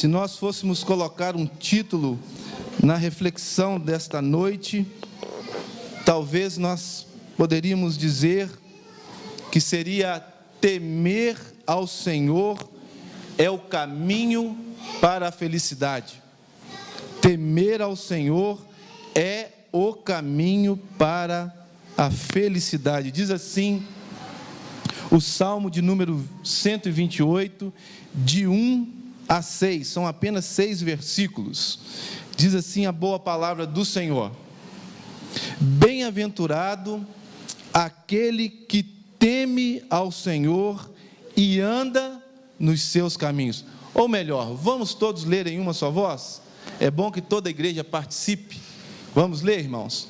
Se nós fôssemos colocar um título na reflexão desta noite, talvez nós poderíamos dizer que seria: temer ao Senhor é o caminho para a felicidade. Temer ao Senhor é o caminho para a felicidade. Diz assim o Salmo de número 128, de 1 a 6, são apenas 6 versículos. Diz assim a boa palavra do Senhor: bem-aventurado aquele que teme ao Senhor e anda nos seus caminhos. Ou melhor, vamos todos ler em uma só voz? É bom que toda a igreja participe. Vamos ler, irmãos?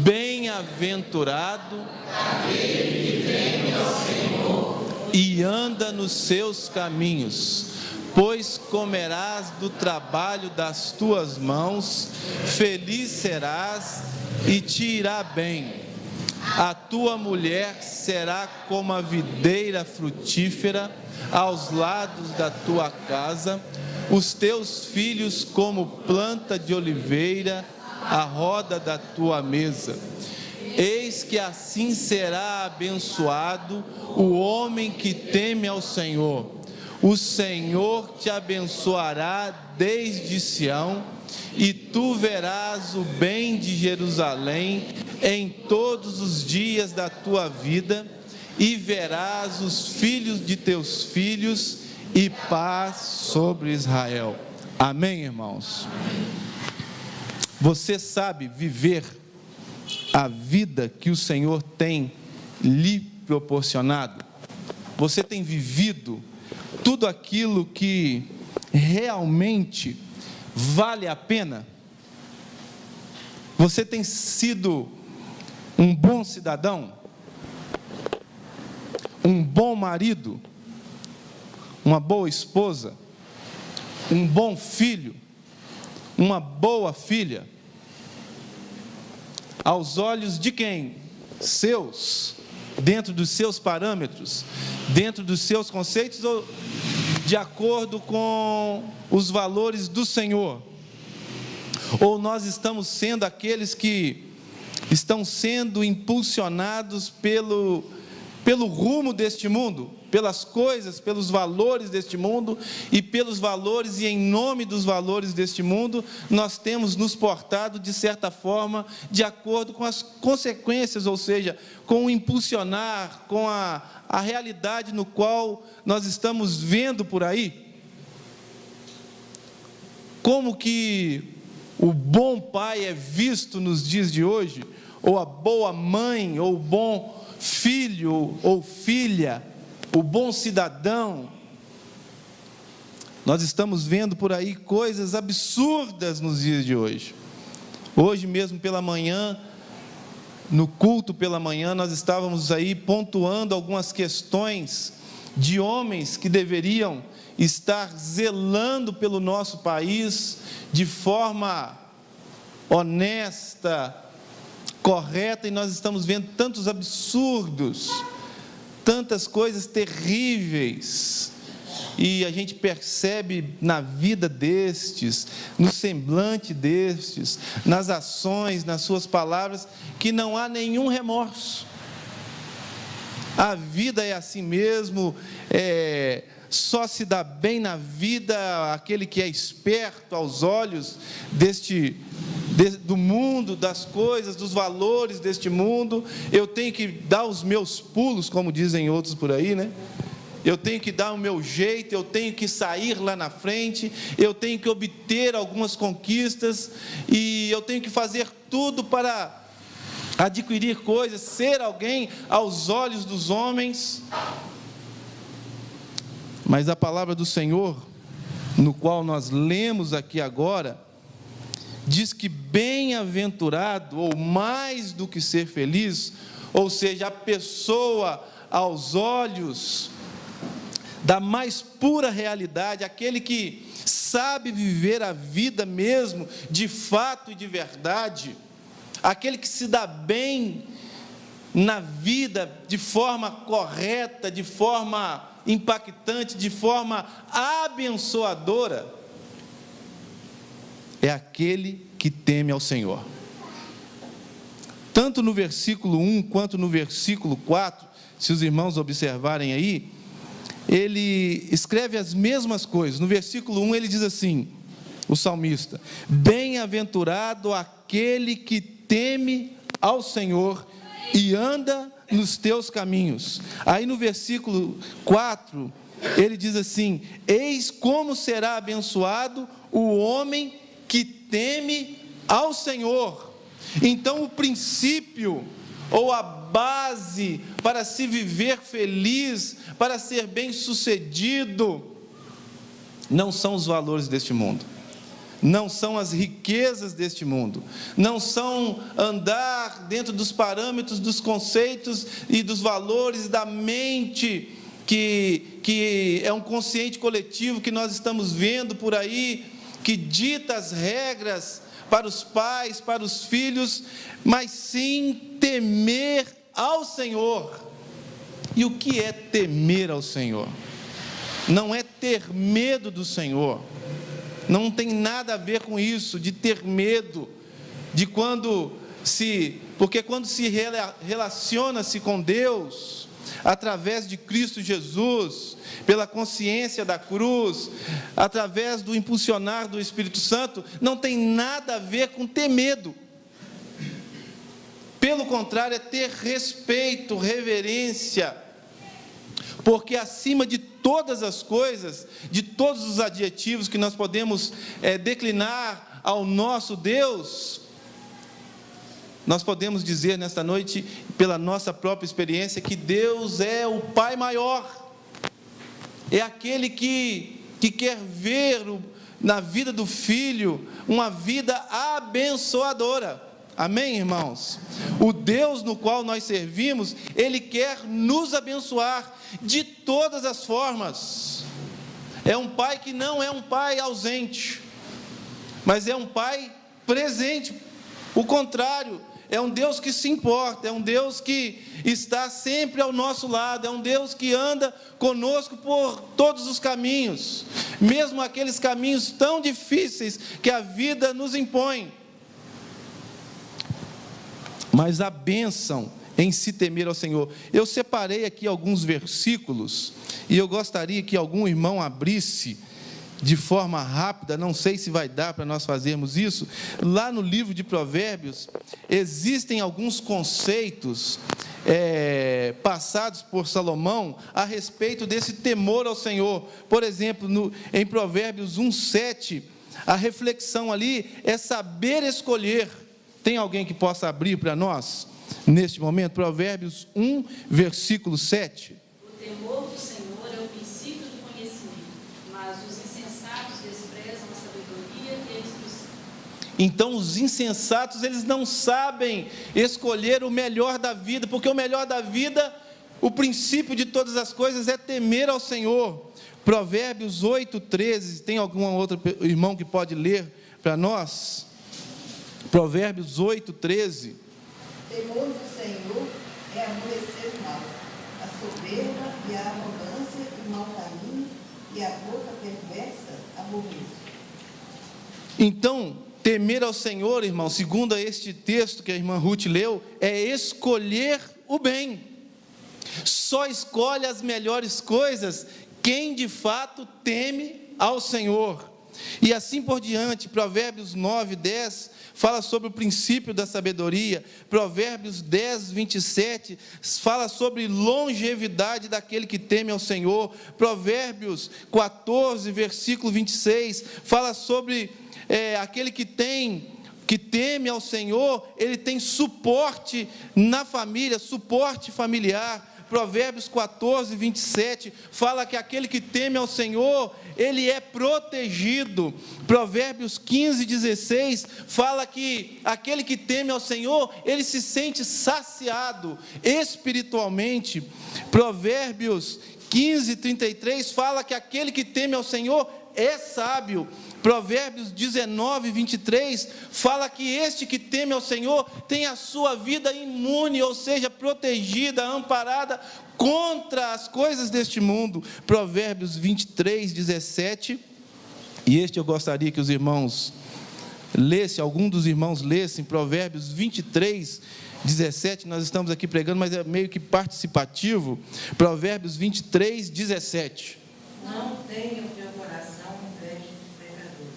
Bem-aventurado aquele que teme ao Senhor e anda nos seus caminhos, pois comerás do trabalho das tuas mãos, feliz serás e te irá bem. A tua mulher será como a videira frutífera aos lados da tua casa, os teus filhos como planta de oliveira à roda da tua mesa. Eis que assim será abençoado o homem que teme ao Senhor. O Senhor te abençoará desde Sião, e tu verás o bem de Jerusalém em todos os dias da tua vida, e verás os filhos de teus filhos, e paz sobre Israel. Amém, irmãos? Você sabe viver a vida que o Senhor tem lhe proporcionado? Você tem vivido tudo aquilo que realmente vale a pena? Você tem sido um bom cidadão? Um bom marido? Uma boa esposa? Um bom filho? Uma boa filha? Aos olhos de quem? Seus? Dentro dos seus parâmetros? Dentro dos seus conceitos, ou de acordo com os valores do Senhor? Ou nós estamos sendo aqueles que estão sendo impulsionados pelo rumo deste mundo, pelas coisas, pelos valores deste mundo, e pelos valores e em nome dos valores deste mundo, nós temos nos portado de certa forma de acordo com as consequências, ou seja, com o impulsionar, com a realidade no qual nós estamos vendo por aí. Como que o bom pai é visto nos dias de hoje, ou a boa mãe, ou o bom filho ou filha, o bom cidadão? Nós estamos vendo por aí coisas absurdas nos dias de hoje. Hoje mesmo pela manhã, no culto pela manhã, nós estávamos aí pontuando algumas questões de homens que deveriam estar zelando pelo nosso país de forma honesta, correta, e nós estamos vendo tantos absurdos, tantas coisas terríveis, e a gente percebe na vida destes, no semblante destes, nas ações, nas suas palavras, que não há nenhum remorso. A vida é assim mesmo, só se dá bem na vida aquele que é esperto aos olhos do mundo, das coisas, dos valores deste mundo. Eu tenho que dar os meus pulos, como dizem outros por aí, né? Eu tenho que dar o meu jeito, eu tenho que sair lá na frente, eu tenho que obter algumas conquistas, e eu tenho que fazer tudo para adquirir coisas, ser alguém aos olhos dos homens. Mas a palavra do Senhor, no qual nós lemos aqui agora, diz que bem-aventurado, ou mais do que ser feliz, ou seja, a pessoa aos olhos da mais pura realidade, aquele que sabe viver a vida mesmo, de fato e de verdade, aquele que se dá bem na vida de forma correta, de forma impactante, de forma abençoadora. é aquele que teme ao Senhor. Tanto no versículo 1 quanto no versículo 4, se os irmãos observarem aí, ele escreve as mesmas coisas. No versículo 1 ele diz assim, o salmista: bem-aventurado aquele que teme ao Senhor e anda nos teus caminhos. Aí no versículo 4, ele diz assim: eis como será abençoado o homem que teme ao Senhor. Então o princípio, ou a base para se viver feliz, para ser bem-sucedido, não são os valores deste mundo, não são as riquezas deste mundo, não são andar dentro dos parâmetros, dos conceitos e dos valores da mente, que é um consciente coletivo que nós estamos vendo por aí, que dita as regras para os pais, para os filhos, mas sim temer ao Senhor. E o que é temer ao Senhor? Não é ter medo do Senhor, não tem nada a ver com isso, de ter medo, de porque quando se relaciona-se com Deus, através de Cristo Jesus, pela consciência da cruz, através do impulsionar do Espírito Santo, não tem nada a ver com ter medo. Pelo contrário, é ter respeito, reverência, porque acima de todas as coisas, de todos os adjetivos que nós podemos declinar ao nosso Deus, nós podemos dizer nesta noite, pela nossa própria experiência, que Deus é o Pai maior, é aquele que quer ver na vida do Filho uma vida abençoadora. Amém, irmãos? O Deus no qual nós servimos, Ele quer nos abençoar de todas as formas. É um Pai que não é um Pai ausente, mas é um Pai presente. O contrário, é um Deus que se importa, é um Deus que está sempre ao nosso lado, é um Deus que anda conosco por todos os caminhos, mesmo aqueles caminhos tão difíceis que a vida nos impõe. Mas a bênção em se temer ao Senhor. Eu separei aqui alguns versículos, e eu gostaria que algum irmão abrisse de forma rápida, não sei se vai dar para nós fazermos isso. Lá no livro de Provérbios, existem alguns conceitos passados por Salomão a respeito desse temor ao Senhor. Por exemplo, em Provérbios 1:7, a reflexão ali é saber escolher. Tem alguém que possa abrir para nós, neste momento? Provérbios 1, versículo 7. O temor do Senhor é o princípio do conhecimento, mas os insensatos desprezam a sabedoria e a instrução. Então os insensatos, eles não sabem escolher o melhor da vida, porque o melhor da vida, o princípio de todas as coisas é temer ao Senhor. Provérbios 8:13, tem algum outro irmão que pode ler para nós? Provérbios 8:13. Temor do Senhor é aborrecer o mal, a soberba e a arrogância e o mau caminho, e a boca perversa aborreço. Então, temer ao Senhor, irmão, segundo este texto que a irmã Ruth leu, é escolher o bem. Só escolhe as melhores coisas quem de fato teme ao Senhor. E assim por diante. Provérbios 9:10 fala sobre o princípio da sabedoria. Provérbios 10:27 fala sobre longevidade daquele que teme ao Senhor. Provérbios 14, versículo 26 fala sobre aquele que teme ao Senhor, ele tem suporte na família, suporte familiar. Provérbios 14, 27 fala que aquele que teme ao Senhor, ele é protegido. Provérbios 15, 16 fala que aquele que teme ao Senhor, ele se sente saciado espiritualmente. Provérbios 15, 33 fala que aquele que teme ao Senhor é sábio. Provérbios 19, 23 fala que este que teme ao Senhor tem a sua vida imune, ou seja, protegida, amparada contra as coisas deste mundo. Provérbios 23, 17, e este eu gostaria que os irmãos lesse, algum dos irmãos lessem Provérbios 23, 17, nós estamos aqui pregando, mas é meio que participativo. Provérbios 23, 17. Não tenha o teu coração inveja dos pecadores,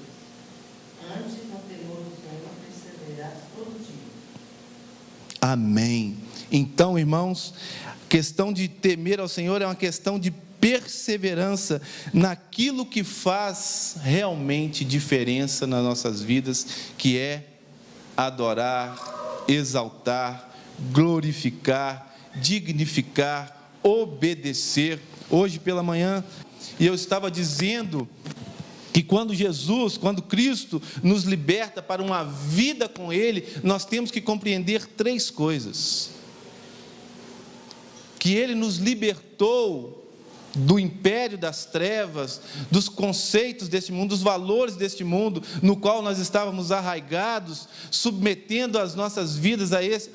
antes com temor do Senhor perseverarás todo dia. Amém. Então, irmãos, a questão de temer ao Senhor é uma questão de perseverança naquilo que faz realmente diferença nas nossas vidas, que é adorar, exaltar, glorificar, dignificar, obedecer. Hoje pela manhã, e eu estava dizendo que quando Cristo nos liberta para uma vida com Ele, nós temos que compreender 3 coisas: que Ele nos libertou do império das trevas, dos conceitos deste mundo, dos valores deste mundo, no qual nós estávamos arraigados, submetendo as nossas vidas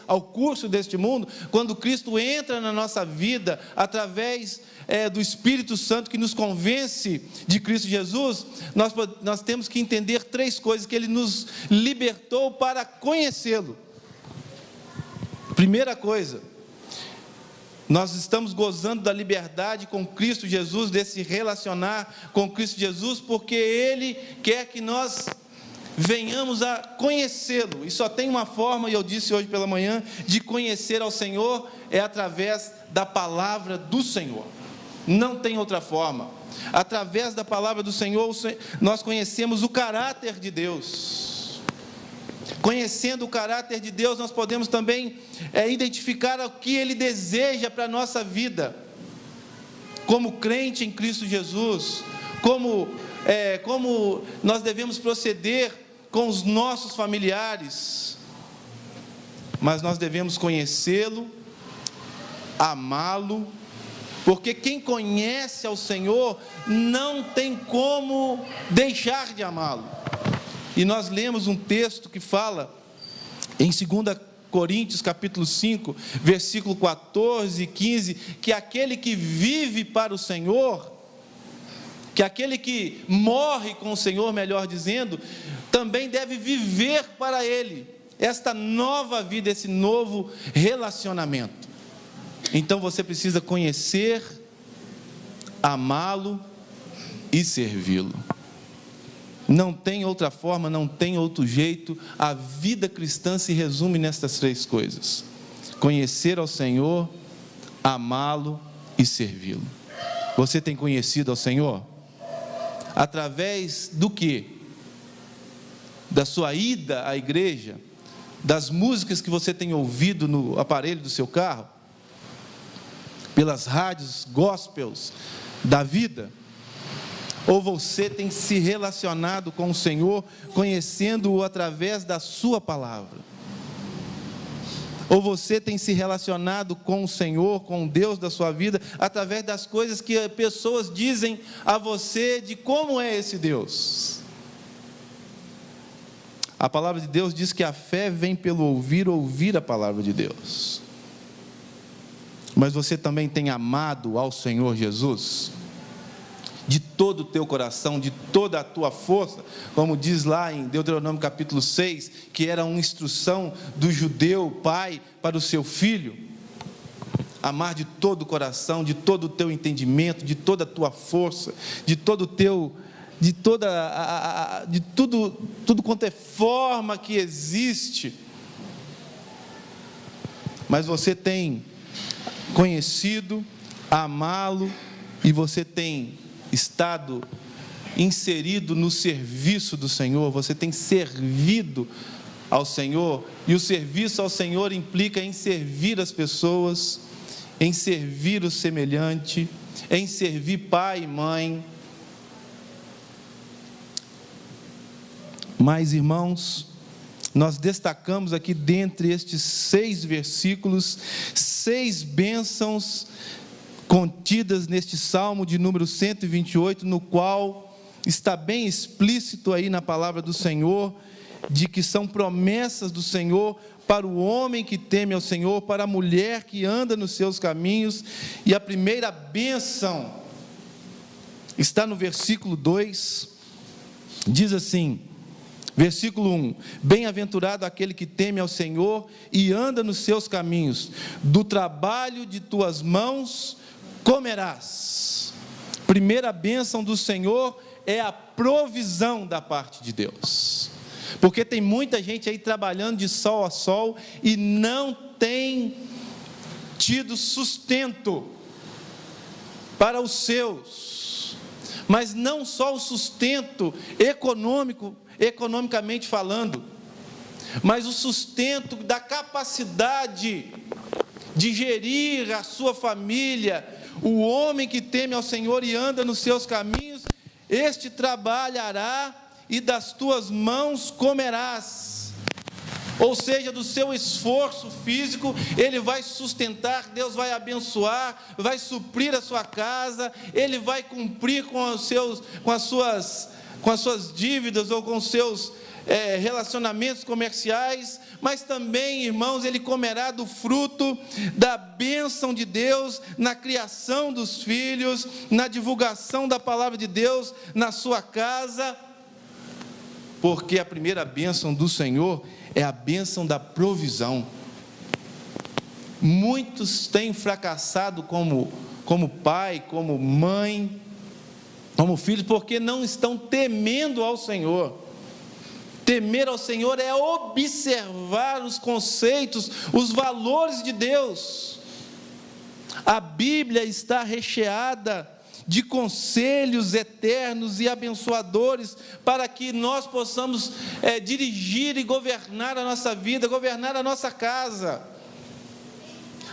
ao curso deste mundo. Quando Cristo entra na nossa vida, através do Espírito Santo que nos convence de Cristo Jesus, nós temos que entender 3 coisas: que Ele nos libertou para conhecê-lo. Primeira coisa, nós estamos gozando da liberdade com Cristo Jesus, desse relacionar com Cristo Jesus, porque Ele quer que nós venhamos a conhecê-lo. E só tem uma forma, e eu disse hoje pela manhã, de conhecer ao Senhor, é através da palavra do Senhor. Não tem outra forma. Através da palavra do Senhor, nós conhecemos o caráter de Deus. Conhecendo o caráter de Deus, nós podemos também identificar o que Ele deseja para a nossa vida, como crente em Cristo Jesus, como nós devemos proceder com os nossos familiares. Mas nós devemos conhecê-lo, amá-lo, porque quem conhece ao Senhor não tem como deixar de amá-lo. E nós lemos um texto que fala em 2 Coríntios capítulo 5, versículo 14 e 15, que aquele que vive para o Senhor, que aquele que morre com o Senhor, melhor dizendo, também deve viver para Ele, esta nova vida, esse novo relacionamento. Então você precisa conhecer, amá-lo e servi-lo. Não tem outra forma, não tem outro jeito. A vida cristã se resume nestas 3 coisas: conhecer ao Senhor, amá-lo e servi-lo. Você tem conhecido ao Senhor? Através do quê? Da sua ida à igreja? Das músicas que você tem ouvido no aparelho do seu carro? Pelas rádios gospels da vida? Ou você tem se relacionado com o Senhor, conhecendo-o através da sua palavra? Ou você tem se relacionado com o Senhor, com o Deus da sua vida, através das coisas que pessoas dizem a você de como é esse Deus? A palavra de Deus diz que a fé vem pelo ouvir a palavra de Deus. Mas você também tem amado ao Senhor Jesus? De todo o teu coração, de toda a tua força, como diz lá em Deuteronômio capítulo 6, que era uma instrução do judeu pai para o seu filho: amar de todo o coração, de todo o teu entendimento, de toda a tua força, de todo o teu, de tudo quanto é forma que existe. Mas você tem conhecido, amá-lo, e você tem estado inserido no serviço do Senhor, você tem servido ao Senhor, e o serviço ao Senhor implica em servir as pessoas, em servir o semelhante, em servir pai e mãe. Mas, irmãos, nós destacamos aqui dentre estes 6 versículos, 6 bênçãos contidas neste Salmo de número 128, no qual está bem explícito aí na palavra do Senhor, de que são promessas do Senhor para o homem que teme ao Senhor, para a mulher que anda nos seus caminhos. E a primeira bênção está no versículo 2, diz assim: Versículo 1: bem-aventurado aquele que teme ao Senhor e anda nos seus caminhos, do trabalho de tuas mãos comerás. Primeira bênção do Senhor é a provisão da parte de Deus, porque tem muita gente aí trabalhando de sol a sol e não tem tido sustento para os seus, mas não só o sustento economicamente falando, mas o sustento da capacidade de gerir a sua família. O homem que teme ao Senhor e anda nos seus caminhos, este trabalhará e das tuas mãos comerás. Ou seja, do seu esforço físico, ele vai sustentar, Deus vai abençoar, vai suprir a sua casa, ele vai cumprir com as suas dívidas ou com os seus relacionamentos comerciais, mas também, irmãos, ele comerá do fruto da bênção de Deus na criação dos filhos, na divulgação da palavra de Deus na sua casa, porque a primeira bênção do Senhor é a bênção da provisão. Muitos têm fracassado como pai, como mãe, como filhos, porque não estão temendo ao Senhor. Temer ao Senhor é observar os conceitos, os valores de Deus. A Bíblia está recheada de conselhos eternos e abençoadores, para que nós possamos dirigir e governar a nossa vida, governar a nossa casa.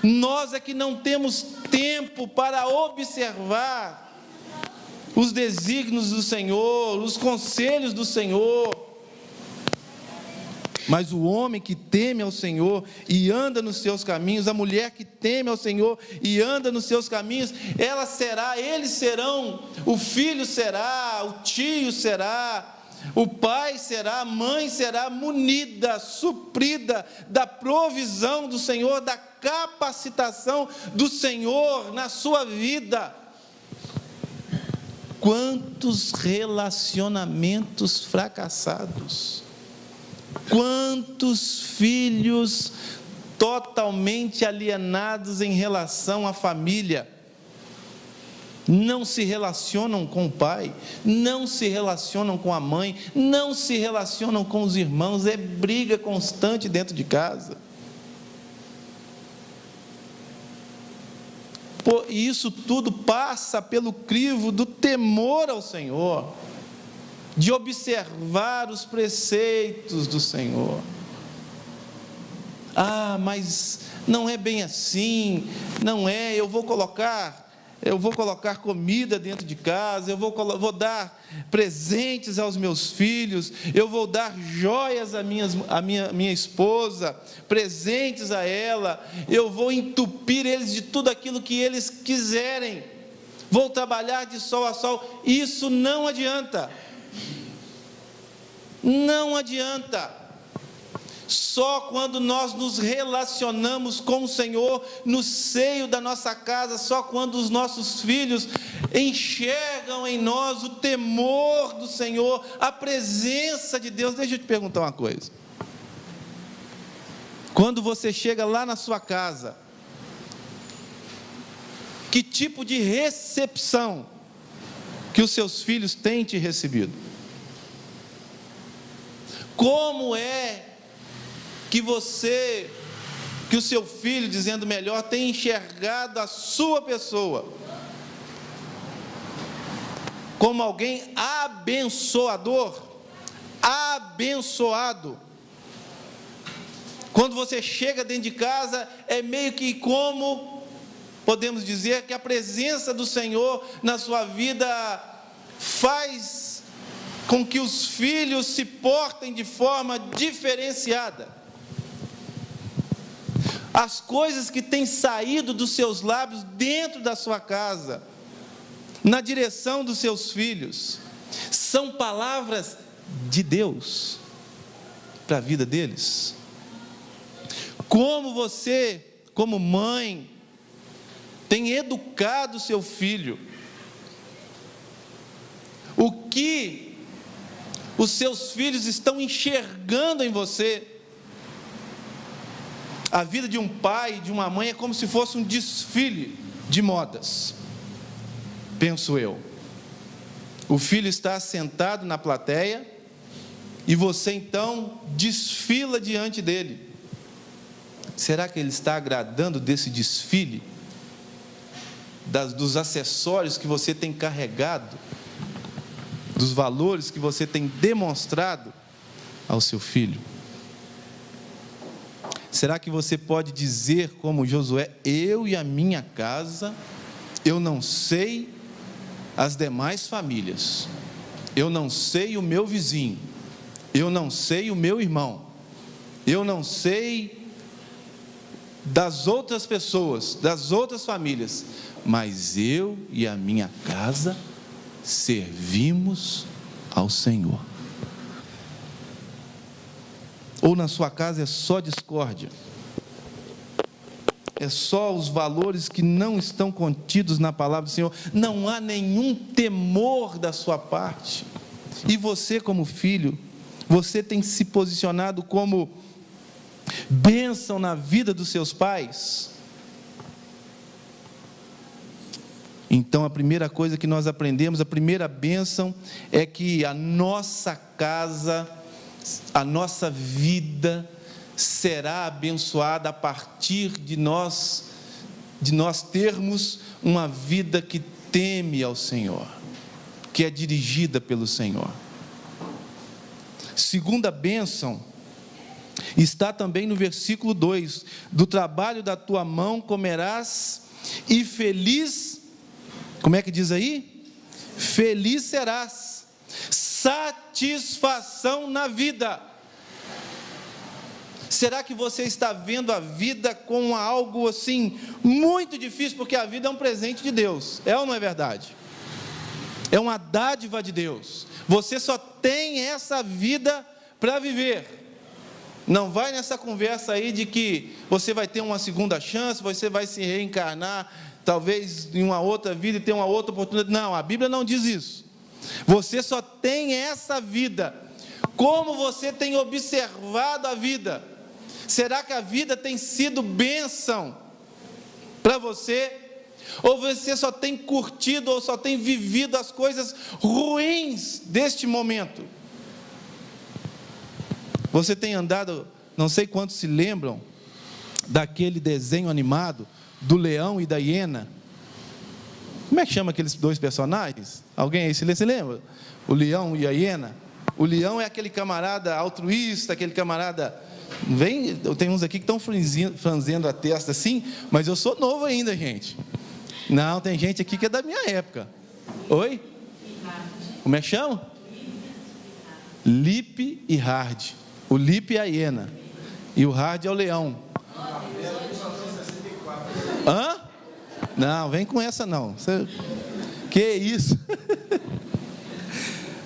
Nós é que não temos tempo para observar os desígnios do Senhor, os conselhos do Senhor. Mas o homem que teme ao Senhor e anda nos seus caminhos, a mulher que teme ao Senhor e anda nos seus caminhos, eles serão, o filho será, o tio será, o pai será, a mãe será munida, suprida da provisão do Senhor, da capacitação do Senhor na sua vida. Quantos relacionamentos fracassados, quantos filhos totalmente alienados em relação à família, não se relacionam com o pai, não se relacionam com a mãe, não se relacionam com os irmãos, é briga constante dentro de casa. E isso tudo passa pelo crivo do temor ao Senhor, de observar os preceitos do Senhor. Mas não é bem assim, não é, eu vou colocar comida dentro de casa, eu vou dar presentes aos meus filhos, eu vou dar joias à minha esposa, presentes a ela, eu vou entupir eles de tudo aquilo que eles quiserem, vou trabalhar de sol a sol. Isso não adianta. Não adianta. Só quando nós nos relacionamos com o Senhor no seio da nossa casa, só quando os nossos filhos enxergam em nós o temor do Senhor, a presença de Deus. Deixa eu te perguntar uma coisa. Quando você chega lá na sua casa, que tipo de recepção que os seus filhos têm te recebido? Como é que o seu filho, dizendo melhor, tem enxergado a sua pessoa como alguém abençoador, abençoado? Quando você chega dentro de casa, é meio que como, podemos dizer, que a presença do Senhor na sua vida faz com que os filhos se portem de forma diferenciada. As coisas que têm saído dos seus lábios dentro da sua casa, na direção dos seus filhos, são palavras de Deus para a vida deles. Como você, como mãe, tem educado o seu filho? Os seus filhos estão enxergando em você. A vida de um pai e de uma mãe é como se fosse um desfile de modas, penso eu. O filho está sentado na plateia e você então desfila diante dele. Será que ele está agradando desse desfile? Dos acessórios que você tem carregado? Dos valores que você tem demonstrado ao seu filho? Será que você pode dizer como Josué: eu e a minha casa, eu não sei as demais famílias, eu não sei o meu vizinho, eu não sei o meu irmão, eu não sei das outras pessoas, das outras famílias, mas eu e a minha casa servimos ao Senhor? Ou na sua casa é só discórdia, é só os valores que não estão contidos na palavra do Senhor, não há nenhum temor da sua parte, e você como filho, você tem se posicionado como bênção na vida dos seus pais? Então a primeira coisa que nós aprendemos, a primeira bênção é que a nossa casa, a nossa vida será abençoada a partir de nós termos uma vida que teme ao Senhor, que é dirigida pelo Senhor. Segunda bênção está também no versículo 2: do trabalho da tua mão comerás e feliz, como é que diz aí? Feliz serás. Satisfação na vida. Será que você está vendo a vida como algo assim muito difícil? Porque a vida é um presente de Deus, é ou não é verdade? É uma dádiva de Deus. Você só tem essa vida para viver. Não vai nessa conversa aí de que você vai ter uma segunda chance, você vai se reencarnar, talvez em uma outra vida e ter uma outra oportunidade. Não, a Bíblia não diz isso. Você só tem essa vida. Como você tem observado a vida? Será que a vida tem sido bênção para você? Ou você só tem curtido ou só tem vivido as coisas ruins deste momento? Você tem andado, não sei quantos se lembram daquele desenho animado do leão e da hiena? Como é que chama aqueles dois personagens? Alguém aí se lembra? O leão e a hiena. O leão é aquele camarada altruísta, aquele camarada... tem uns aqui que estão franzindo a testa assim, mas eu sou novo ainda, gente. Não, tem gente aqui que é da minha época. Oi? Como é que chama? Lip e Hard. O Lip é a hiena e o Hard é o leão. Hã? Não, vem com essa não. Que isso?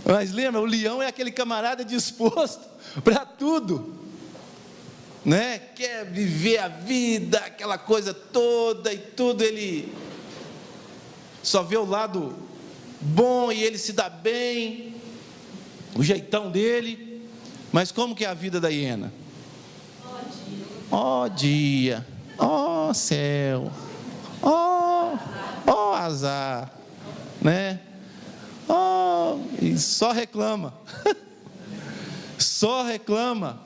Mas lembra, o leão é aquele camarada disposto para tudo, né? Quer viver a vida, aquela coisa toda, e tudo ele só vê o lado bom e ele se dá bem, o jeitão dele. Mas como que é a vida da hiena? Ó dia, ó céu, ó azar, né? E só reclama. Só reclama.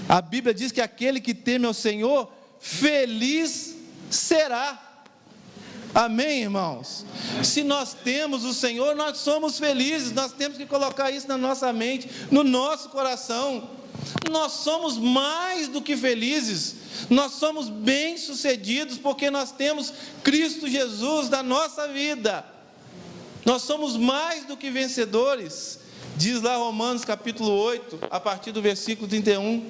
A Bíblia diz que aquele que teme ao Senhor, feliz será. Amém, irmãos? Se nós temos o Senhor, nós somos felizes. Nós temos que colocar isso na nossa mente, no nosso coração. Nós somos mais do que felizes. Nós somos bem-sucedidos porque nós temos Cristo Jesus na nossa vida. Nós somos mais do que vencedores. Diz lá Romanos capítulo 8, a partir do versículo 31.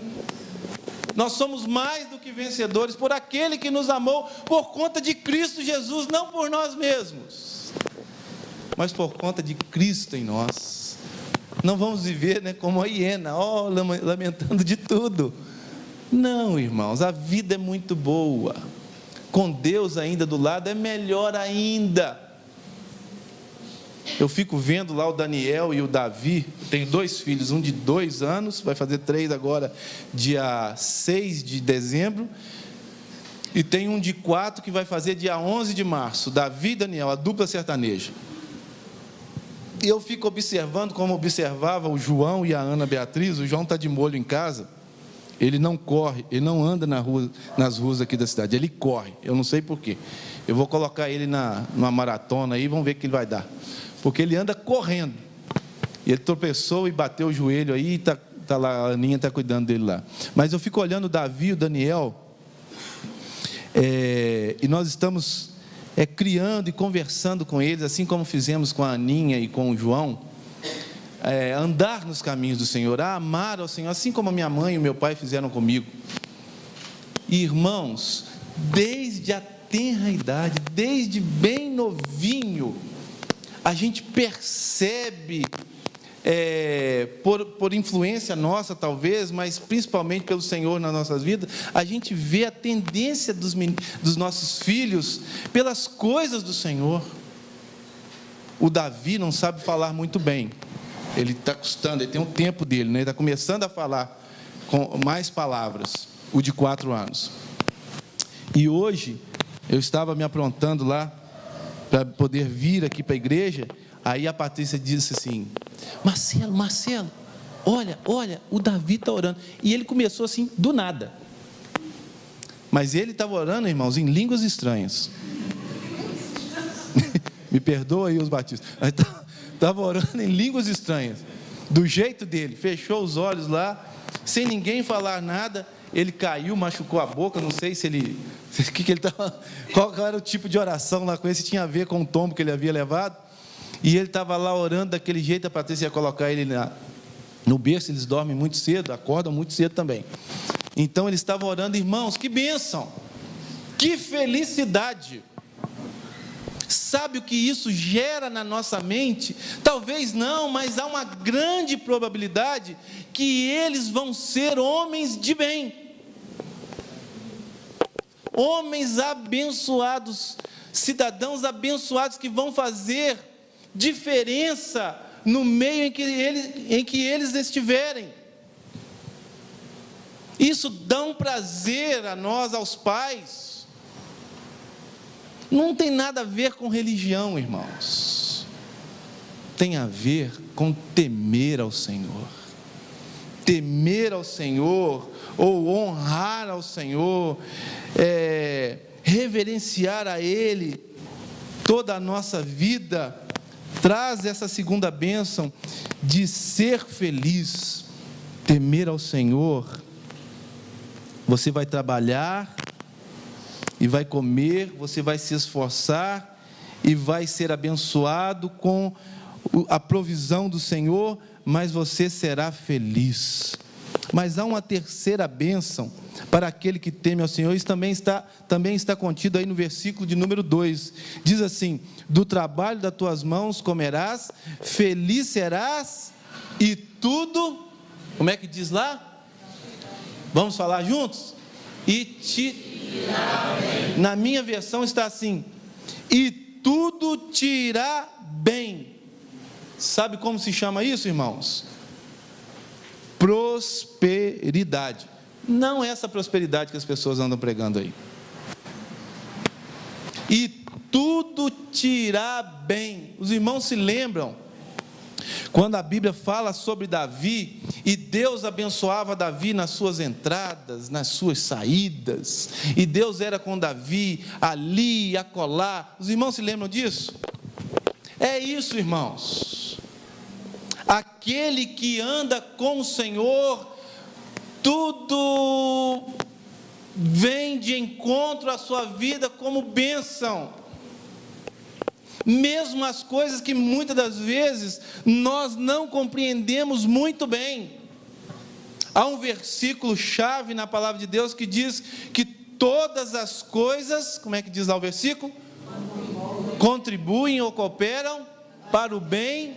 Nós somos mais do que vencedores por aquele que nos amou, por conta de Cristo Jesus, não por nós mesmos, mas por conta de Cristo em nós. Não vamos viver, né, como a hiena, lamentando de tudo. Não, irmãos, a vida é muito boa. Com Deus ainda do lado é melhor ainda. eu fico vendo lá o Daniel e o Davi. Tenho 2 filhos, um de 2 anos, vai fazer 3 agora, dia 6 de dezembro, e tem um de 4 que vai fazer dia 11 de março, Davi e Daniel, a dupla sertaneja. E eu fico observando como observava o João e a Ana Beatriz. O João está de molho em casa, ele não corre, ele não anda nas ruas aqui da cidade, ele corre, eu não sei porquê. Eu vou colocar ele numa maratona aí, vamos ver o que ele vai dar, porque ele anda correndo, e ele tropeçou e bateu o joelho aí, tá lá, a Aninha está cuidando dele lá. Mas eu fico olhando o Davi e o Daniel, e nós estamos criando e conversando com eles, assim como fizemos com a Aninha e com o João, andar nos caminhos do Senhor, a amar ao Senhor, assim como a minha mãe e o meu pai fizeram comigo. E, irmãos, desde a tenra idade, desde bem novinho, a gente percebe, por influência nossa talvez, mas principalmente pelo Senhor nas nossas vidas, a gente vê a tendência dos nossos filhos pelas coisas do Senhor. O Davi não sabe falar muito bem, ele está custando, ele tem um tempo dele, né? Ele está começando a falar com mais palavras, o de 4 anos. E hoje eu estava me aprontando lá para poder vir aqui para a igreja. Aí a Patrícia disse assim: Marcelo, olha, o Davi está orando. E ele começou assim, do nada. Mas ele estava orando, irmãos, em línguas estranhas. Me perdoa aí os batistas. Estava orando em línguas estranhas, do jeito dele. Fechou os olhos lá, sem ninguém falar nada. Ele caiu, machucou a boca. Não sei se ele... qual era o tipo de oração lá com ele, se tinha a ver com o tombo que ele havia levado. E ele estava lá orando daquele jeito. A Patrícia ia colocar ele no berço. Eles dormem muito cedo, acordam muito cedo também. Então ele estava orando. Irmãos, que bênção, que felicidade. Sabe o que isso gera na nossa mente? Talvez não, mas há uma grande probabilidade que eles vão ser homens de bem, homens abençoados, cidadãos abençoados, que vão fazer diferença no meio em que eles estiverem. Isso dá um prazer a nós, aos pais. Não tem nada a ver com religião, irmãos. Tem a ver com temer ao Senhor. Temer ao Senhor, ou honrar ao Senhor, reverenciar a Ele toda a nossa vida, traz essa segunda bênção de ser feliz. Temer ao Senhor. Você vai trabalhar e vai comer, você vai se esforçar e vai ser abençoado com a provisão do Senhor, mas você será feliz. Mas há uma terceira bênção para aquele que teme ao Senhor. Isso também está contido aí no versículo de número 2. Diz assim: do trabalho das tuas mãos comerás, feliz serás, e tudo, como é que diz lá? Vamos falar juntos? Na minha versão está assim: e tudo te irá bem. Sabe como se chama isso, irmãos? Prosperidade. Não é essa prosperidade que as pessoas andam pregando aí. E tudo te irá bem. Os irmãos se lembram quando a Bíblia fala sobre Davi, e Deus abençoava Davi nas suas entradas, nas suas saídas, e Deus era com Davi ali e acolá. Os irmãos se lembram disso? É isso, irmãos. Aquele que anda com o Senhor, tudo vem de encontro à sua vida como bênção. Mesmo as coisas que muitas das vezes nós não compreendemos muito bem. Há um versículo chave na palavra de Deus que diz que todas as coisas, como é que diz lá o versículo? Contribuem ou cooperam para o bem.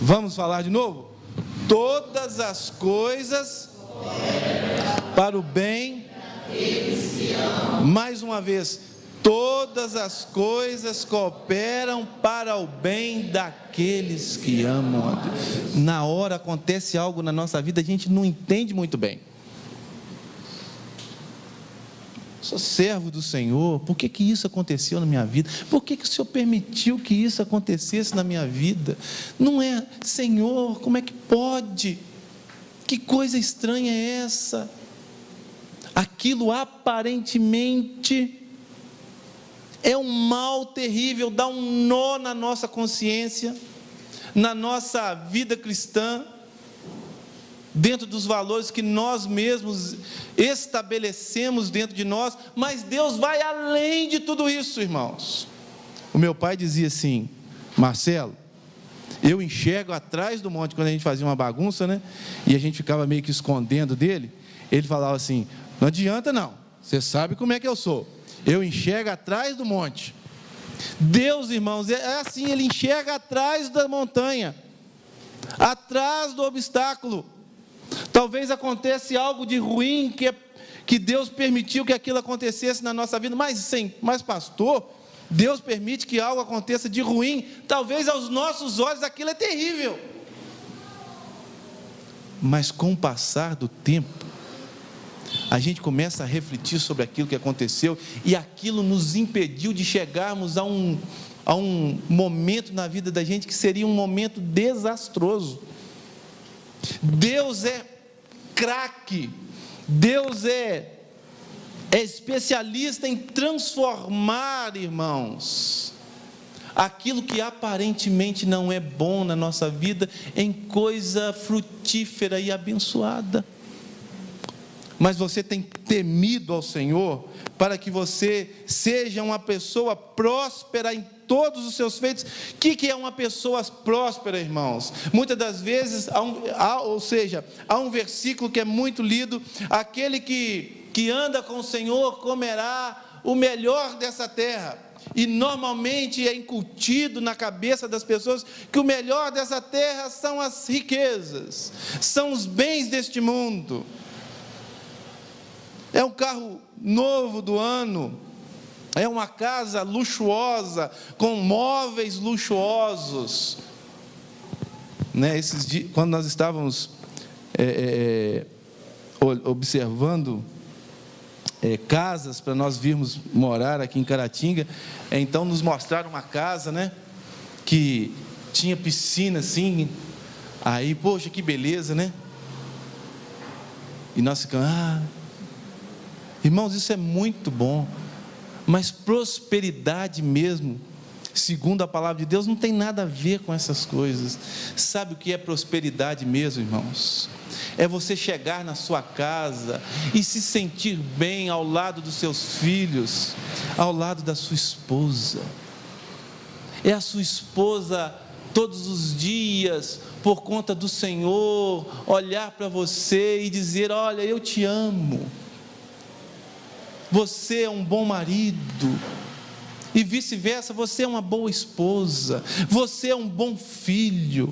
Vamos falar de novo? Todas as coisas para o bem. Mais uma vez. todas as coisas cooperam para o bem daqueles que amam a Deus. Na hora acontece algo na nossa vida, a gente não entende muito bem. Sou servo do Senhor, por que isso aconteceu na minha vida? Por que o Senhor permitiu que isso acontecesse na minha vida? Não é, Senhor, como é que pode? Que coisa estranha é essa? Aquilo aparentemente é um mal terrível, dá um nó na nossa consciência, na nossa vida cristã, dentro dos valores que nós mesmos estabelecemos dentro de nós, mas Deus vai além de tudo isso, irmãos. O meu pai dizia assim: Marcelo, eu enxergo atrás do monte, quando a gente fazia uma bagunça, né, e a gente ficava meio que escondendo dele, ele falava assim: não adianta não, você sabe como é que eu sou, eu enxergo atrás do monte. Deus, irmãos, é assim, Ele enxerga atrás da montanha, atrás do obstáculo. Talvez aconteça algo de ruim que Deus permitiu que aquilo acontecesse na nossa vida, mas pastor, Deus permite que algo aconteça de ruim, talvez aos nossos olhos aquilo é terrível, mas com o passar do tempo, a gente começa a refletir sobre aquilo que aconteceu, e aquilo nos impediu de chegarmos a um momento na vida da gente que seria um momento desastroso. Deus é craque, Deus é especialista em transformar, irmãos, aquilo que aparentemente não é bom na nossa vida em coisa frutífera e abençoada. Mas você tem temido ao Senhor para que você seja uma pessoa próspera em todos os seus feitos. O que é uma pessoa próspera, irmãos? Muitas das vezes, há um versículo que é muito lido: aquele que anda com o Senhor comerá o melhor dessa terra. E normalmente é incutido na cabeça das pessoas que o melhor dessa terra são as riquezas, são os bens deste mundo. É um carro novo do ano, é uma casa luxuosa, com móveis luxuosos, né? Esses dias, quando nós estávamos observando casas para nós virmos morar aqui em Caratinga, então nos mostraram uma casa, né, que tinha piscina assim, aí, poxa, que beleza, né? E nós ficamos, irmãos, isso é muito bom, mas prosperidade mesmo, segundo a palavra de Deus, não tem nada a ver com essas coisas. Sabe o que é prosperidade mesmo, irmãos? É você chegar na sua casa e se sentir bem ao lado dos seus filhos, ao lado da sua esposa. É a sua esposa todos os dias, por conta do Senhor, olhar para você e dizer: olha, eu te amo. Você é um bom marido, e vice-versa, você é uma boa esposa, você é um bom filho,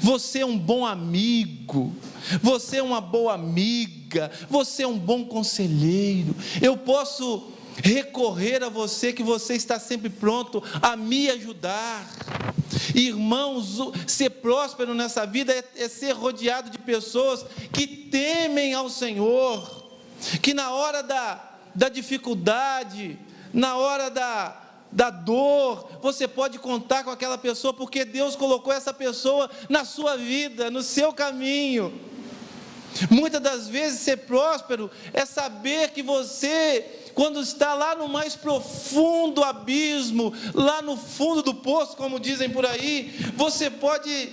você é um bom amigo, você é uma boa amiga, você é um bom conselheiro. Eu posso recorrer a você, que você está sempre pronto a me ajudar. Irmãos, ser próspero nessa vida é ser rodeado de pessoas que temem ao Senhor, que na hora da dificuldade, na hora da dor, você pode contar com aquela pessoa, porque Deus colocou essa pessoa na sua vida, no seu caminho. Muitas das vezes ser próspero é saber que você, quando está lá no mais profundo abismo, lá no fundo do poço, como dizem por aí, você pode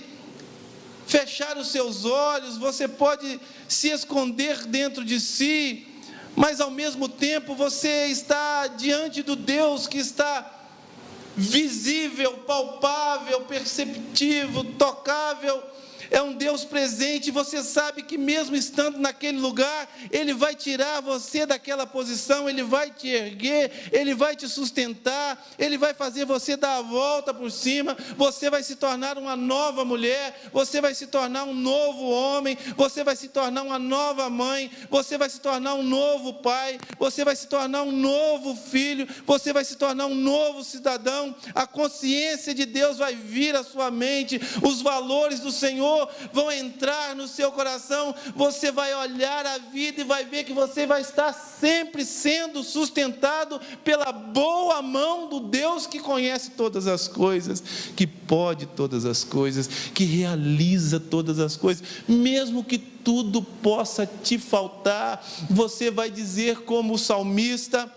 fechar os seus olhos, você pode se esconder dentro de si, mas ao mesmo tempo você está diante do Deus que está visível, palpável, perceptível, tocável, é um Deus presente. Você sabe que mesmo estando naquele lugar, Ele vai tirar você daquela posição, Ele vai te erguer, Ele vai te sustentar, Ele vai fazer você dar a volta por cima. Você vai se tornar uma nova mulher, você vai se tornar um novo homem, você vai se tornar uma nova mãe, você vai se tornar um novo pai, você vai se tornar um novo filho, você vai se tornar um novo cidadão. A consciência de Deus vai vir à sua mente, os valores do Senhor vão entrar no seu coração. Você vai olhar a vida e vai ver que você vai estar sempre sendo sustentado pela boa mão do Deus que conhece todas as coisas, que pode todas as coisas, que realiza todas as coisas. Mesmo que tudo possa te faltar, você vai dizer como o salmista: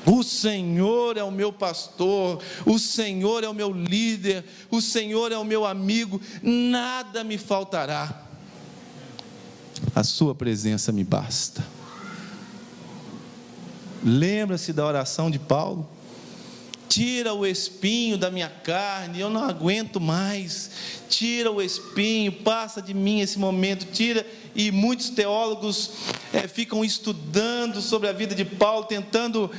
o Senhor é o meu pastor, o Senhor é o meu líder, o Senhor é o meu amigo, nada me faltará, a sua presença me basta. Lembra-se da oração de Paulo? Tira o espinho da minha carne, eu não aguento mais, tira o espinho, passa de mim esse momento, tira. E muitos teólogos ficam estudando sobre a vida de Paulo, tentando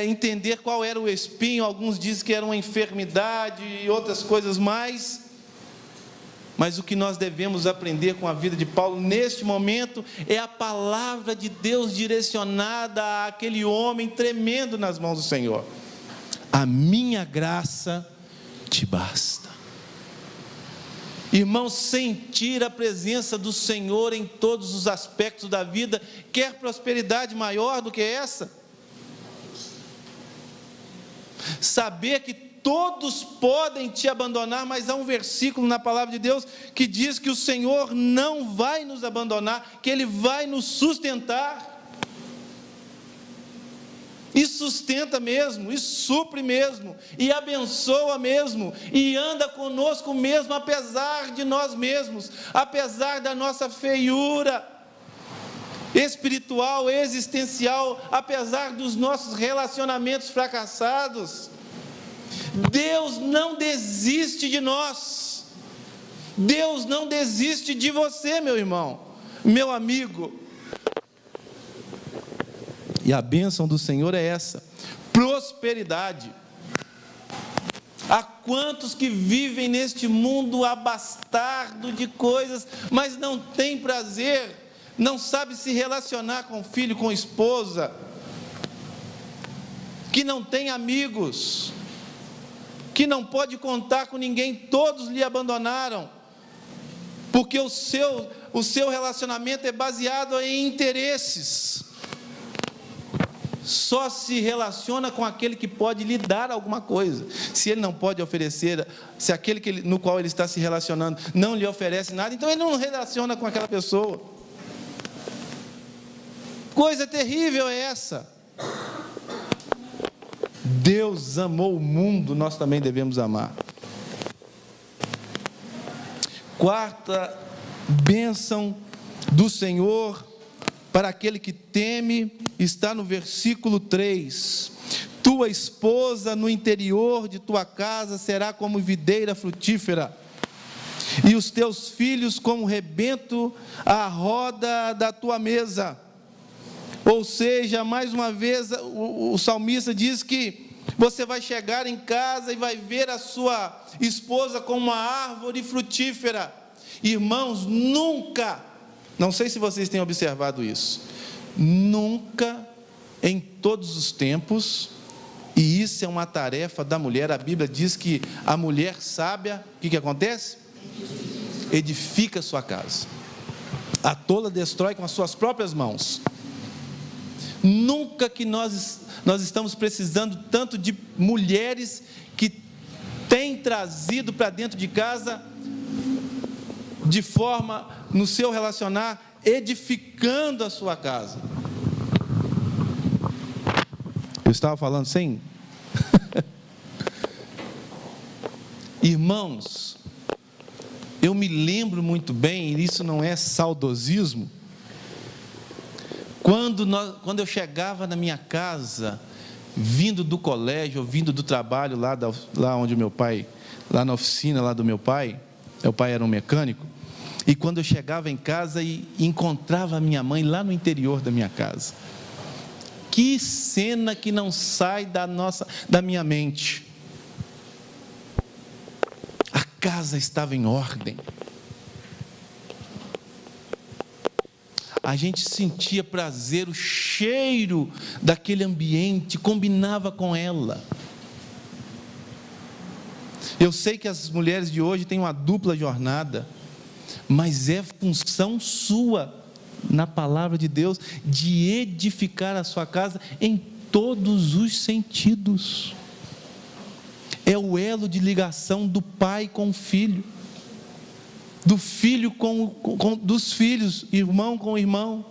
entender qual era o espinho. Alguns dizem que era uma enfermidade e outras coisas mais. Mas o que nós devemos aprender com a vida de Paulo neste momento é a palavra de Deus direcionada àquele homem tremendo nas mãos do Senhor: a minha graça te basta. Irmãos, sentir a presença do Senhor em todos os aspectos da vida, quer prosperidade maior do que essa? Saber que todos podem te abandonar, mas há um versículo na palavra de Deus que diz que o Senhor não vai nos abandonar, que Ele vai nos sustentar. E sustenta mesmo, e supre mesmo, e abençoa mesmo, e anda conosco mesmo, apesar de nós mesmos, apesar da nossa feiura espiritual, existencial, apesar dos nossos relacionamentos fracassados. Deus não desiste de nós, Deus não desiste de você, meu irmão, meu amigo. E a bênção do Senhor é essa: prosperidade. Há quantos que vivem neste mundo abastado de coisas, mas não tem prazer, não sabe se relacionar com o filho, com a esposa, que não tem amigos, que não pode contar com ninguém, todos lhe abandonaram, porque o seu relacionamento é baseado em interesses. Só se relaciona com aquele que pode lhe dar alguma coisa. Se ele não pode oferecer, se aquele no qual ele está se relacionando não lhe oferece nada, então ele não relaciona com aquela pessoa. Coisa terrível é essa. Deus amou o mundo, nós também devemos amar. Quarta bênção do Senhor para aquele que teme, está no versículo 3: tua esposa no interior de tua casa será como videira frutífera, e os teus filhos como rebento à roda da tua mesa. Ou seja, mais uma vez o salmista diz que você vai chegar em casa e vai ver a sua esposa como uma árvore frutífera. Irmãos, nunca, não sei se vocês têm observado isso, nunca em todos os tempos, e isso é uma tarefa da mulher, a Bíblia diz que a mulher sábia, o que acontece? Edifica a sua casa, a tola destrói com as suas próprias mãos. Nunca que nós estamos precisando tanto de mulheres que têm trazido para dentro de casa, de forma, no seu relacionar, edificando a sua casa. Eu estava falando sem? Irmãos, eu me lembro muito bem, e isso não é saudosismo, quando eu chegava na minha casa, vindo do colégio, ou vindo do trabalho lá onde o meu pai, lá na oficina lá do meu pai era um mecânico, E quando eu chegava em casa e encontrava a minha mãe lá no interior da minha casa, que cena que não sai da minha mente. A casa estava em ordem. A gente sentia prazer, o cheiro daquele ambiente combinava com ela. Eu sei que as mulheres de hoje têm uma dupla jornada, mas é função sua, na palavra de Deus, de edificar a sua casa em todos os sentidos. É o elo de ligação do pai com o filho, do filho dos filhos, irmão com irmão.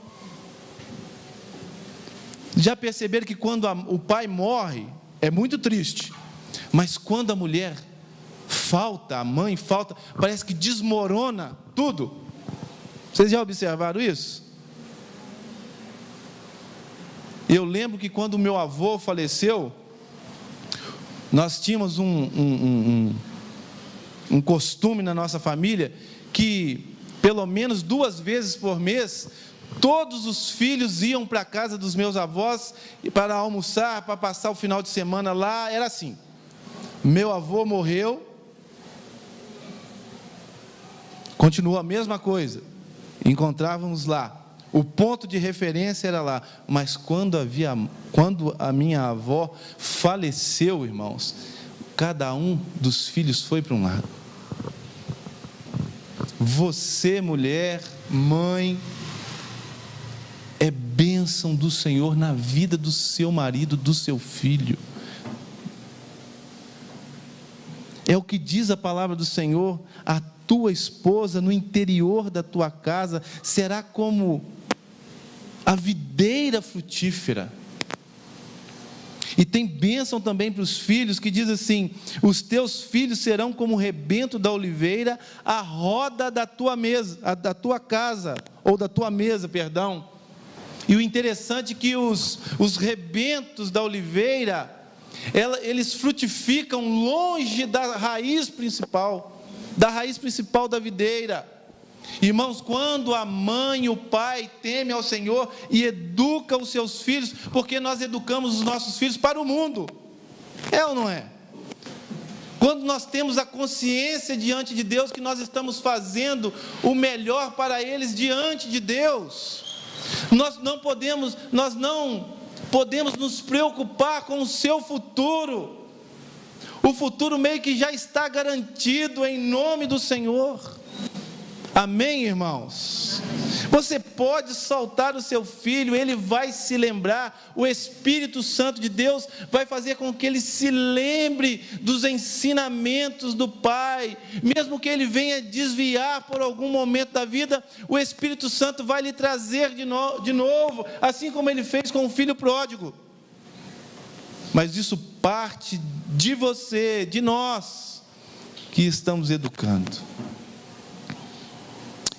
Já perceberam que quando o pai morre, é muito triste, mas quando a mulher falta, a mãe falta, parece que desmorona tudo. Vocês já observaram isso? Eu lembro que quando o meu avô faleceu, nós tínhamos um costume na nossa família, que pelo menos 2 vezes por mês, todos os filhos iam para a casa dos meus avós para almoçar, para passar o final de semana lá. Era assim: meu avô morreu, continuou a mesma coisa, encontrávamos lá, o ponto de referência era lá. Mas quando a minha avó faleceu, irmãos, cada um dos filhos foi para um lado. Você, mulher, mãe, é bênção do Senhor na vida do seu marido, do seu filho. É o que diz a palavra do Senhor: a tua esposa no interior da tua casa será como a videira frutífera. E tem bênção também para os filhos, que diz assim: os teus filhos serão como o rebento da oliveira, a roda da tua mesa, da tua casa, ou da tua mesa, perdão. E o interessante é que os rebentos da oliveira, eles frutificam longe da raiz principal da videira. Irmãos, quando a mãe e o pai temem ao Senhor e educam os seus filhos, porque nós educamos os nossos filhos para o mundo, é ou não é? Quando nós temos a consciência diante de Deus que nós estamos fazendo o melhor para eles diante de Deus, nós não podemos nos preocupar com o seu futuro. O futuro meio que já está garantido em nome do Senhor. Amém, irmãos? Você pode soltar o seu filho, ele vai se lembrar, o Espírito Santo de Deus vai fazer com que ele se lembre dos ensinamentos do Pai, mesmo que ele venha desviar por algum momento da vida, o Espírito Santo vai lhe trazer de novo, assim como ele fez com o filho pródigo. Mas isso parte de você, de nós, que estamos educando.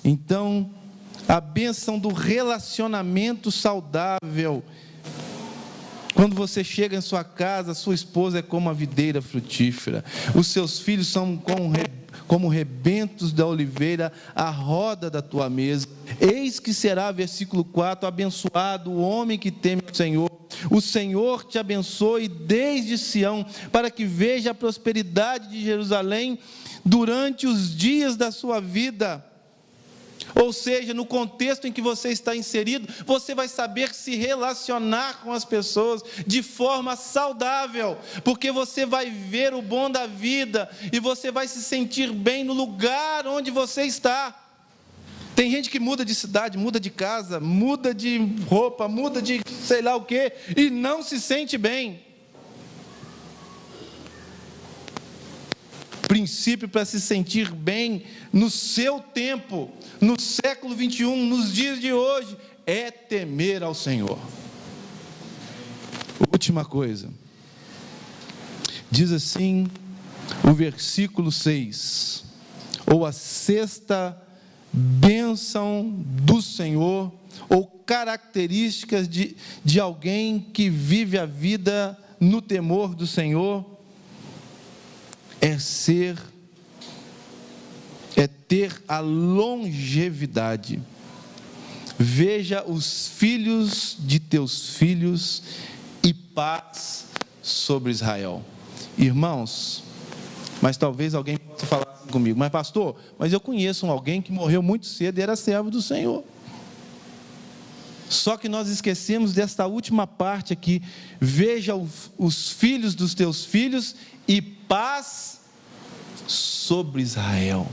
Então, a bênção do relacionamento saudável. Quando você chega em sua casa, sua esposa é como a videira frutífera, os seus filhos são como rebentos da oliveira, a roda da tua mesa. Eis que será, versículo 4, abençoado o homem que teme o Senhor. O Senhor te abençoe desde Sião, para que veja a prosperidade de Jerusalém durante os dias da sua vida. Ou seja, no contexto em que você está inserido, você vai saber se relacionar com as pessoas de forma saudável, porque você vai ver o bom da vida, e você vai se sentir bem no lugar onde você está. Tem gente que muda de cidade, muda de casa, muda de roupa, muda de sei lá o que, e não se sente bem. Princípio para se sentir bem no seu tempo, no século 21, nos dias de hoje, é temer ao Senhor. Última coisa, diz assim o versículo 6, ou a sexta bênção do Senhor, ou características de alguém que vive a vida no temor do Senhor, é ter a longevidade. Veja os filhos de teus filhos e paz sobre Israel. Irmãos, mas talvez alguém possa falar assim comigo: mas pastor, mas eu conheço alguém que morreu muito cedo e era servo do Senhor. Só que nós esquecemos desta última parte aqui. Veja os filhos dos teus filhos e paz sobre Israel.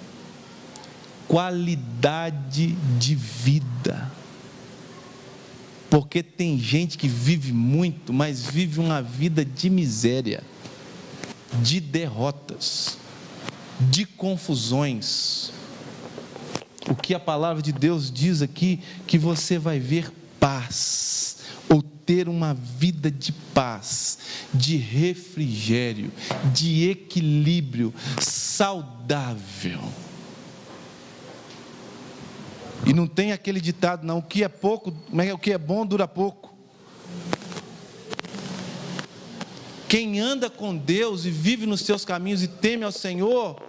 Qualidade de vida. Porque tem gente que vive muito, mas vive uma vida de miséria, de derrotas, de confusões. O que a palavra de Deus diz aqui, que você vai ver paz, ou ter uma vida de paz, de refrigério, de equilíbrio, saudável. E não tem aquele ditado não: o que é pouco, o que é bom dura pouco. Quem anda com Deus e vive nos seus caminhos e teme ao Senhor,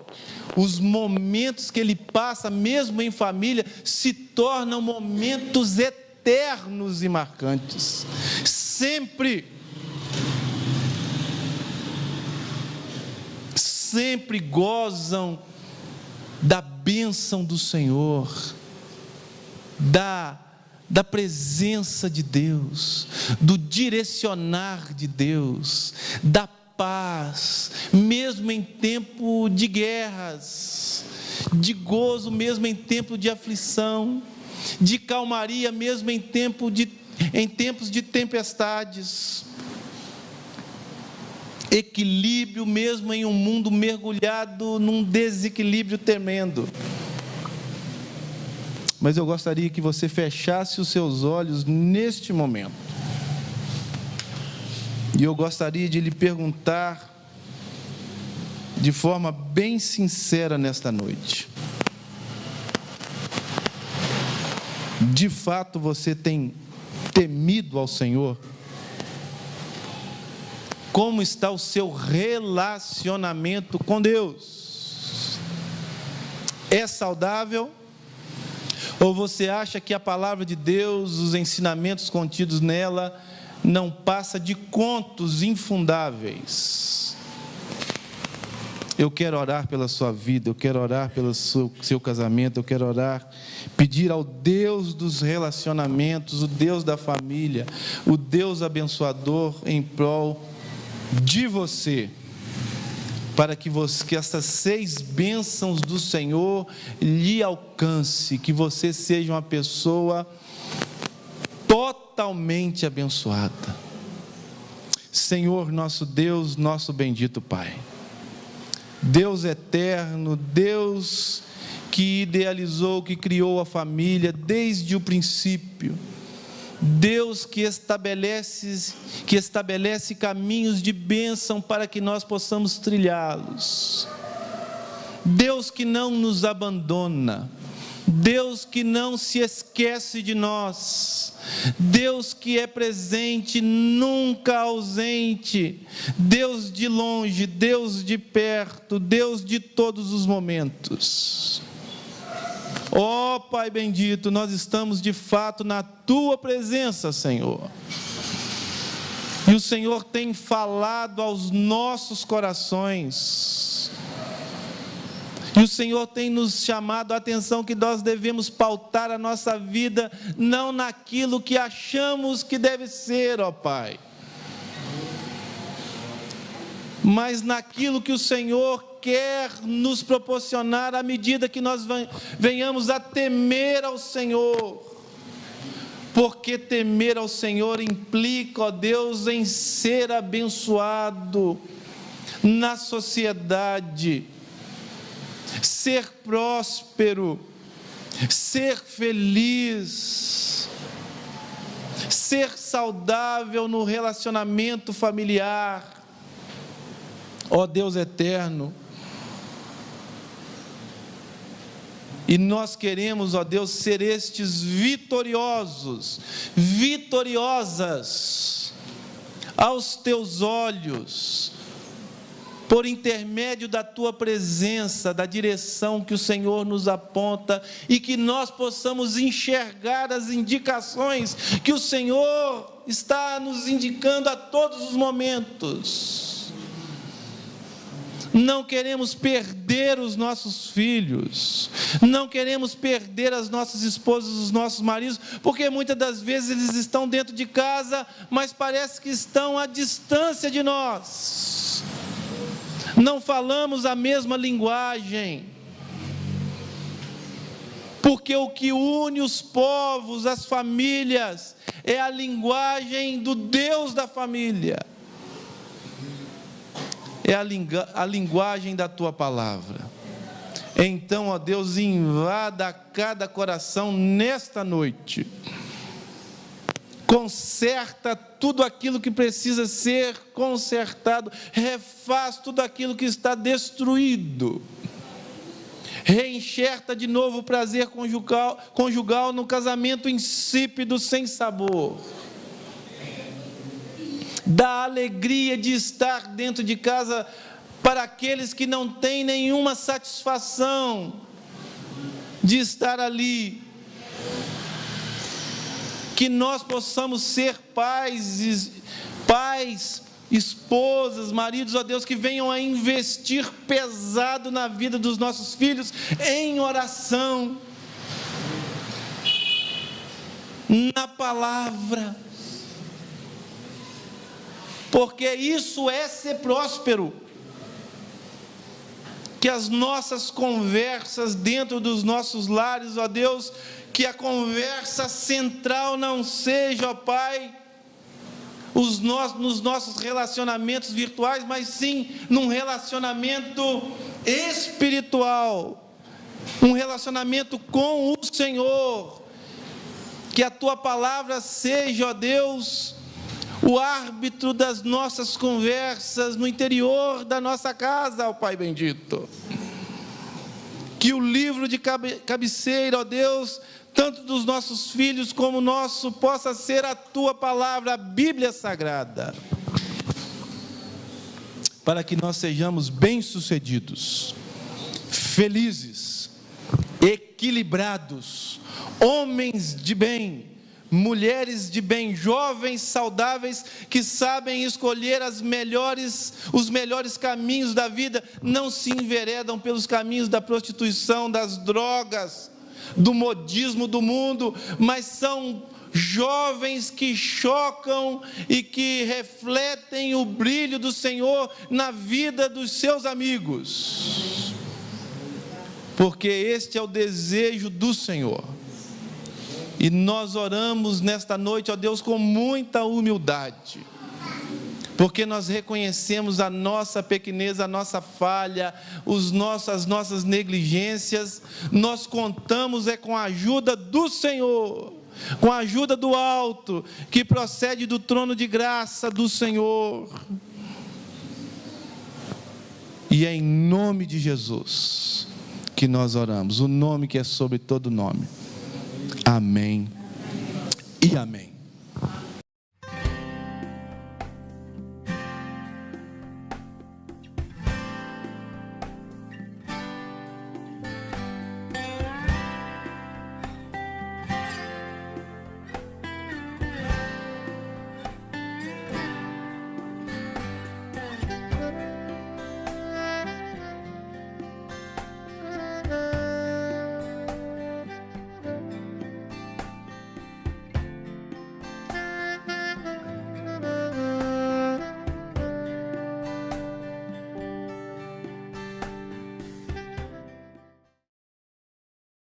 os momentos que ele passa, mesmo em família, se tornam momentos eternos e marcantes. Sempre gozam da bênção do Senhor, da presença de Deus, do direcionar de Deus, da paz, mesmo em tempo de guerras, de gozo mesmo em tempo de aflição, de calmaria mesmo em tempos de tempestades, equilíbrio mesmo em um mundo mergulhado num desequilíbrio tremendo. Mas eu gostaria que você fechasse os seus olhos neste momento. E eu gostaria de lhe perguntar, de forma bem sincera nesta noite: de fato você tem temido ao Senhor? Como está o seu relacionamento com Deus? É saudável? Ou você acha que a palavra de Deus, os ensinamentos contidos nela, não passa de contos infundáveis? Eu quero orar pela sua vida, eu quero orar pelo seu casamento, eu quero orar, pedir ao Deus dos relacionamentos, o Deus da família, o Deus abençoador em prol de você, para que essas 6 bênçãos do Senhor lhe alcance, que você seja uma pessoa totalmente abençoada. Senhor, nosso Deus, nosso bendito Pai, Deus eterno, Deus que idealizou, que criou a família desde o princípio, Deus que estabelece caminhos de bênção para que nós possamos trilhá-los, Deus que não nos abandona, Deus que não se esquece de nós, Deus que é presente, nunca ausente, Deus de longe, Deus de perto, Deus de todos os momentos. Ó Pai bendito, nós estamos de fato na Tua presença, Senhor. E o Senhor tem falado aos nossos corações. E o Senhor tem nos chamado a atenção que nós devemos pautar a nossa vida não naquilo que achamos que deve ser, ó Pai, mas naquilo que o Senhor quer nos proporcionar à medida que nós venhamos a temer ao Senhor. Porque temer ao Senhor implica, ó Deus, em ser abençoado na sociedade, ser próspero, ser feliz, ser saudável no relacionamento familiar. Ó Deus eterno, e nós queremos, ó Deus, ser estes vitoriosas aos Teus olhos, por intermédio da Tua presença, da direção que o Senhor nos aponta, e que nós possamos enxergar as indicações que o Senhor está nos indicando a todos os momentos. Não queremos perder os nossos filhos, não queremos perder as nossas esposas, os nossos maridos, porque muitas das vezes eles estão dentro de casa, mas parece que estão à distância de nós. Não falamos a mesma linguagem, porque o que une os povos, as famílias, é a linguagem do Deus da família, é a linguagem da Tua palavra. Então, ó Deus, invada cada coração nesta noite, conserta tudo aquilo que precisa ser consertado, refaz tudo aquilo que está destruído, reenxerta de novo o prazer conjugal no casamento insípido, sem sabor, dá alegria de estar dentro de casa para aqueles que não têm nenhuma satisfação de estar ali. Que nós possamos ser pais, esposas, maridos, ó Deus, que venham a investir pesado na vida dos nossos filhos em oração, na palavra, porque isso é ser próspero. Que as nossas conversas dentro dos nossos lares, ó Deus, que a conversa central não seja, ó Pai, nos nossos relacionamentos virtuais, mas sim num relacionamento espiritual, um relacionamento com o Senhor. Que a Tua palavra seja, ó Deus, o árbitro das nossas conversas no interior da nossa casa, ó Pai bendito. Que o livro de cabeceira, ó Deus, tanto dos nossos filhos como nosso, possa ser a Tua palavra, a Bíblia Sagrada, para que nós sejamos bem-sucedidos, felizes, equilibrados, homens de bem, mulheres de bem, jovens saudáveis, que sabem escolher os melhores caminhos da vida, não se enveredam pelos caminhos da prostituição, das drogas, do modismo do mundo, mas são jovens que chocam e que refletem o brilho do Senhor na vida dos seus amigos, porque este é o desejo do Senhor. E nós oramos nesta noite, ó Deus, com muita humildade, porque nós reconhecemos a nossa pequenez, a nossa falha, as nossas negligências. Nós contamos com a ajuda do Senhor, com a ajuda do alto, que procede do trono de graça do Senhor. E é em nome de Jesus que nós oramos, o nome que é sobre todo nome. Amém e amém.